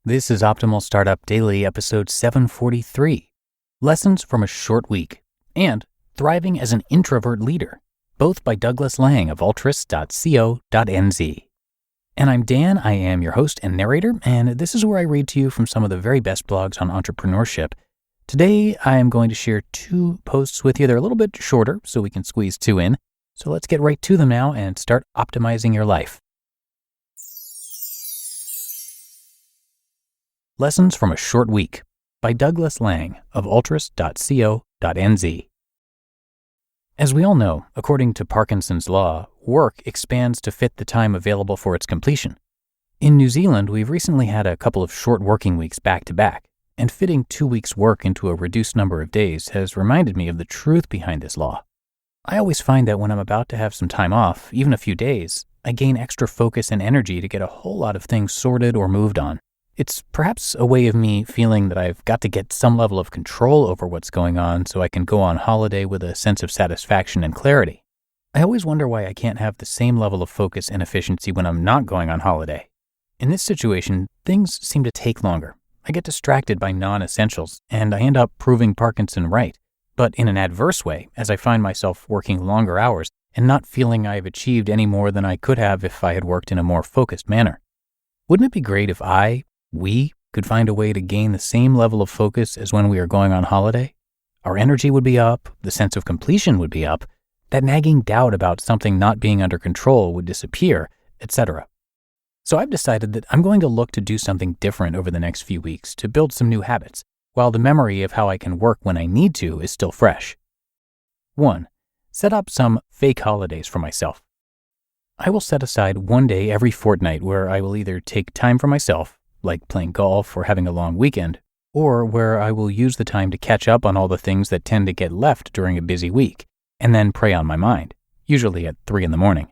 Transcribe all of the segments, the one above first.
This is Optimal Startup Daily, episode 743, Lessons from a Short Week, and Thriving as an Introvert Leader, both by Douglas Lang of altris.co.nz. And I'm Dan, I am your host and narrator, and this is where I read to you from some of the very best blogs on entrepreneurship. Today, I am going to share two posts with you. They're a little bit shorter, so we can squeeze two in. So let's get right to them now and start optimizing your life. Lessons from a Short Week by Douglas Lang of altris.co.nz. As we all know, according to Parkinson's law, work expands to fit the time available for its completion. In New Zealand, we've recently had a couple of short working weeks back to back, and fitting 2 weeks' work into a reduced number of days has reminded me of the truth behind this law. I always find that when I'm about to have some time off, even a few days, I gain extra focus and energy to get a whole lot of things sorted or moved on. It's perhaps a way of me feeling that I've got to get some level of control over what's going on so I can go on holiday with a sense of satisfaction and clarity. I always wonder why I can't have the same level of focus and efficiency when I'm not going on holiday. In this situation, things seem to take longer. I get distracted by non-essentials, and I end up proving Parkinson right, but in an adverse way, as I find myself working longer hours and not feeling I've achieved any more than I could have if I had worked in a more focused manner. Wouldn't it be great if we could find a way to gain the same level of focus as when we are going on holiday? Our energy would be up, the sense of completion would be up, that nagging doubt about something not being under control would disappear, etc. So I've decided that I'm going to look to do something different over the next few weeks to build some new habits, while the memory of how I can work when I need to is still fresh. 1. Set up some fake holidays for myself. I will set aside one day every fortnight where I will either take time for myself, like playing golf or having a long weekend, or where I will use the time to catch up on all the things that tend to get left during a busy week, and then prey on my mind, usually at 3 a.m.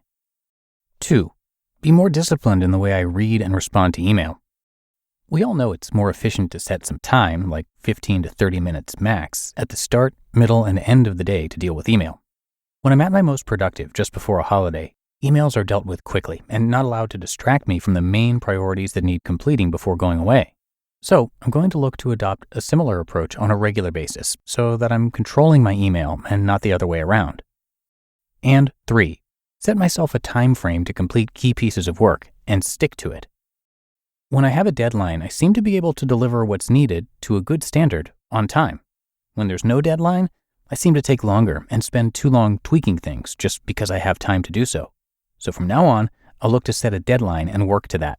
2. Be more disciplined in the way I read and respond to email. We all know it's more efficient to set some time, like 15 to 30 minutes max, at the start, middle, and end of the day to deal with email. When I'm at my most productive just before a holiday, emails are dealt with quickly and not allowed to distract me from the main priorities that need completing before going away. So I'm going to look to adopt a similar approach on a regular basis so that I'm controlling my email and not the other way around. And 3, set myself a time frame to complete key pieces of work and stick to it. When I have a deadline, I seem to be able to deliver what's needed to a good standard on time. When there's no deadline, I seem to take longer and spend too long tweaking things just because I have time to do so. So from now on, I'll look to set a deadline and work to that.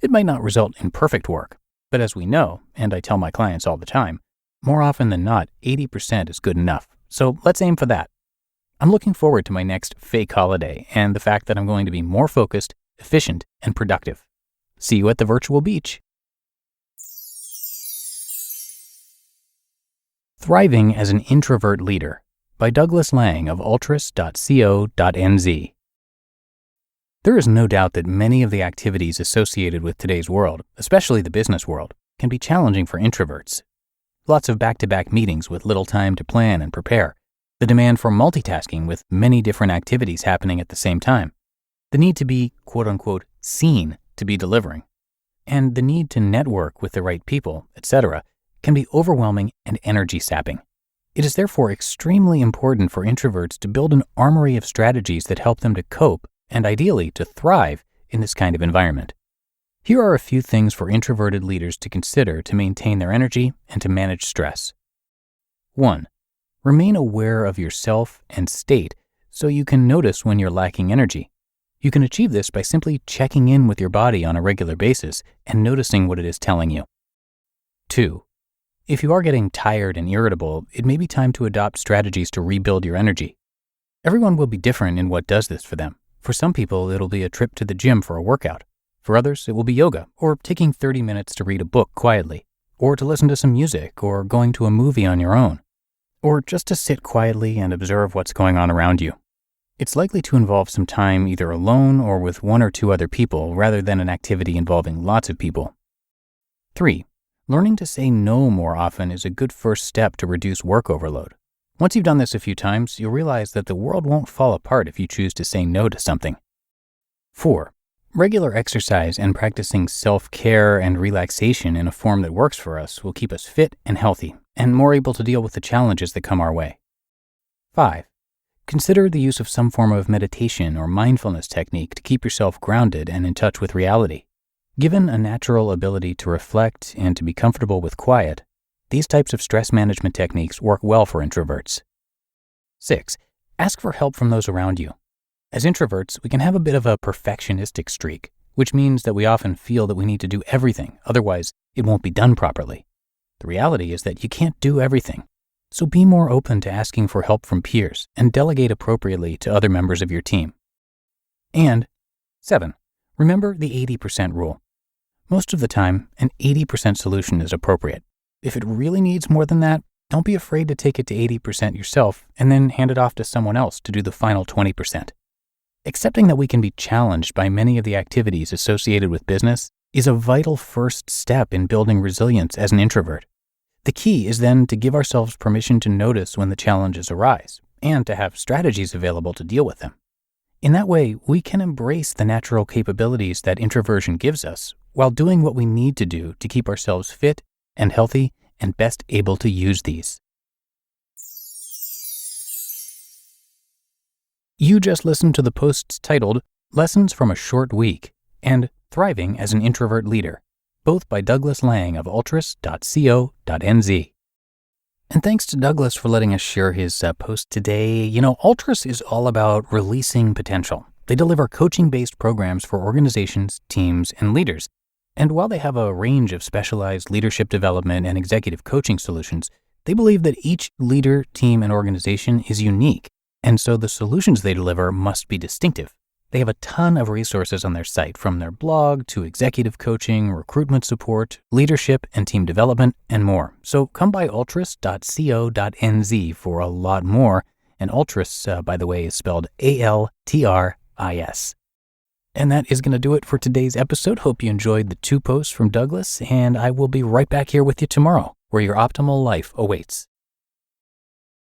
It might not result in perfect work, but as we know, and I tell my clients all the time, more often than not, 80% is good enough. So let's aim for that. I'm looking forward to my next fake holiday and the fact that I'm going to be more focused, efficient, and productive. See you at the virtual beach. Thriving as an Introvert Leader by Douglas Lang of altris.co.nz. There is no doubt that many of the activities associated with today's world, especially the business world, can be challenging for introverts. Lots of back-to-back meetings with little time to plan and prepare, the demand for multitasking with many different activities happening at the same time, the need to be, quote-unquote, seen to be delivering, and the need to network with the right people, etc., can be overwhelming and energy-sapping. It is therefore extremely important for introverts to build an armory of strategies that help them to cope and ideally to thrive in this kind of environment. Here are a few things for introverted leaders to consider to maintain their energy and to manage stress. 1. Remain aware of yourself and state so you can notice when you're lacking energy. You can achieve this by simply checking in with your body on a regular basis and noticing what it is telling you. 2. If you are getting tired and irritable, it may be time to adopt strategies to rebuild your energy. Everyone will be different in what does this for them. For some people, it'll be a trip to the gym for a workout. For others, it will be yoga, or taking 30 minutes to read a book quietly, or to listen to some music, or going to a movie on your own, or just to sit quietly and observe what's going on around you. It's likely to involve some time either alone or with 1 or 2 other people rather than an activity involving lots of people. 3. Learning to say no more often is a good first step to reduce work overload. Once you've done this a few times, you'll realize that the world won't fall apart if you choose to say no to something. 4. Regular exercise and practicing self-care and relaxation in a form that works for us will keep us fit and healthy and more able to deal with the challenges that come our way. 5. Consider the use of some form of meditation or mindfulness technique to keep yourself grounded and in touch with reality. Given a natural ability to reflect and to be comfortable with quiet, these types of stress management techniques work well for introverts. 6. Ask for help from those around you. As introverts, we can have a bit of a perfectionistic streak, which means that we often feel that we need to do everything, otherwise it won't be done properly. The reality is that you can't do everything, so be more open to asking for help from peers and delegate appropriately to other members of your team. And 7. Remember the 80% rule. Most of the time, an 80% solution is appropriate. If it really needs more than that, don't be afraid to take it to 80% yourself and then hand it off to someone else to do the final 20%. Accepting that we can be challenged by many of the activities associated with business is a vital first step in building resilience as an introvert. The key is then to give ourselves permission to notice when the challenges arise and to have strategies available to deal with them. In that way, we can embrace the natural capabilities that introversion gives us while doing what we need to do to keep ourselves fit and healthy and best able to use these. You just listened to the posts titled Lessons from a Short Week and Thriving as an Introvert Leader, both by Douglas Lang of Altris.co.nz. And thanks to Douglas for letting us share his post today. Altris is all about releasing potential. They deliver coaching-based programs for organizations, teams, and leaders. And while they have a range of specialized leadership development and executive coaching solutions, they believe that each leader, team, and organization is unique, and so the solutions they deliver must be distinctive. They have a ton of resources on their site, from their blog to executive coaching, recruitment support, leadership and team development, and more. So come by altris.co.nz for a lot more. And Altris, by the way, is spelled Altris. And that is going to do it for today's episode. Hope you enjoyed the 2 posts from Douglas, and I will be right back here with you tomorrow, where your optimal life awaits.